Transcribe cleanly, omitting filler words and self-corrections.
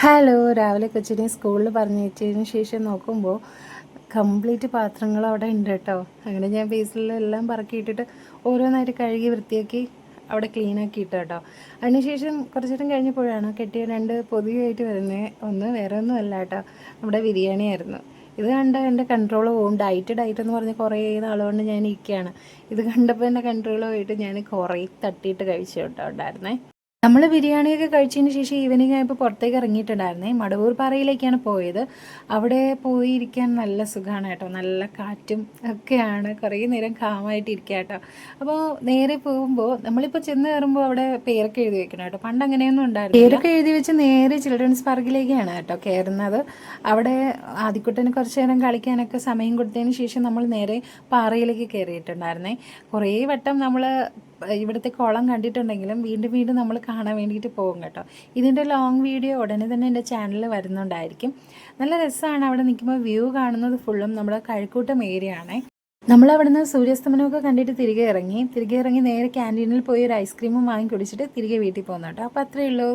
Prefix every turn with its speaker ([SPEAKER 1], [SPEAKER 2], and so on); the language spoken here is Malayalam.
[SPEAKER 1] ഹലോ, രാവിലെ കൊച്ചിനെ സ്കൂളിൽ പറഞ്ഞയച്ചതിന് ശേഷം നോക്കുമ്പോൾ കംപ്ലീറ്റ് പാത്രങ്ങൾ അവിടെ ഉണ്ട് കേട്ടോ. അങ്ങനെ ഞാൻ ബേസിലെല്ലാം പറക്കിയിട്ടിട്ട് ഓരോന്നായിട്ട് കഴുകി വൃത്തിയാക്കി അവിടെ ക്ലീനാക്കി ഇട്ടു കേട്ടോ. അതിനുശേഷം കുറച്ച് നേരം കഴിഞ്ഞപ്പോഴാണ് കെട്ടിയ 2 പൊതിയായിട്ട് വരുന്നത്. ഒന്ന് വേറെ ഒന്നുമല്ല കേട്ടോ, നമ്മുടെ ബിരിയാണി ആയിരുന്നു. ഇത് കണ്ട എൻ്റെ കൺട്രോൾ പോകും. ഡയറ്റ് എന്ന് പറഞ്ഞ് കുറേ നാളുകൊണ്ട് ഞാൻ ഇരിക്കുകയാണ്. ഇത് കണ്ടപ്പോൾ എൻ്റെ കൺട്രോൾ പോയിട്ട് ഞാൻ കുറേ തട്ടിയിട്ട് കഴിച്ചു കേട്ടോ ഉണ്ടായിരുന്നേ. നമ്മൾ ബിരിയാണിയൊക്കെ കഴിച്ചതിന് ശേഷം ഈവനിങ് ആയപ്പോൾ പുറത്തേക്ക് ഇറങ്ങിയിട്ടുണ്ടായിരുന്നേ. മടവൂർ പാറയിലേക്കാണ് പോയത്. അവിടെ പോയിരിക്കാൻ നല്ല സുഖമാണ് കേട്ടോ, നല്ല കാറ്റും ഒക്കെയാണ്. കുറേ നേരം കാമായിട്ട് ഇരിക്കുക കേട്ടോ. അപ്പോൾ നേരെ പോകുമ്പോൾ നമ്മളിപ്പോൾ ചെന്ന് കയറുമ്പോൾ അവിടെ പേരൊക്കെ എഴുതി വെക്കണം കേട്ടോ. പണ്ട് അങ്ങനെയൊന്നും ഉണ്ടായിരുന്നു. പേരൊക്കെ എഴുതി വെച്ച് നേരെ ചിൽഡ്രൻസ് പാർക്കിലേക്കാണ് കേട്ടോ കയറുന്നത്. അവിടെ ആദ്യക്കുട്ടന് കുറച്ച് നേരം കളിക്കാനൊക്കെ സമയം കൊടുത്തതിന് ശേഷം നമ്മൾ നേരെ പാറയിലേക്ക് കയറിയിട്ടുണ്ടായിരുന്നേ. കുറേ വട്ടം നമ്മൾ ഇവിടുത്തെ കുളം കണ്ടിട്ടുണ്ടെങ്കിലും വീണ്ടും വീണ്ടും നമ്മൾ കാണാൻ വേണ്ടിയിട്ട് പോകും കേട്ടോ. ഇതിൻ്റെ ലോങ് വീഡിയോ ഉടനെ തന്നെ എൻ്റെ ചാനലിൽ വരുന്നുണ്ടായിരിക്കും. നല്ല രസമാണ്. അവിടെ നിൽക്കുമ്പോൾ വ്യൂ കാണുന്നത് ഫുള്ളും നമ്മുടെ കഴക്കൂട്ടം ഏരിയ ആണേ. നമ്മൾ അവിടുന്ന് സൂര്യാസ്തമനമൊക്കെ കണ്ടിട്ട് തിരികെ ഇറങ്ങി നേരെ ക്യാൻറ്റീനിൽ പോയി ഒരു ഐസ്ക്രീമും വാങ്ങി കുടിച്ചിട്ട് തിരികെ വീട്ടിൽ പോകുന്നു കേട്ടോ. അപ്പോൾ അത്രയേ ഉള്ളൂ.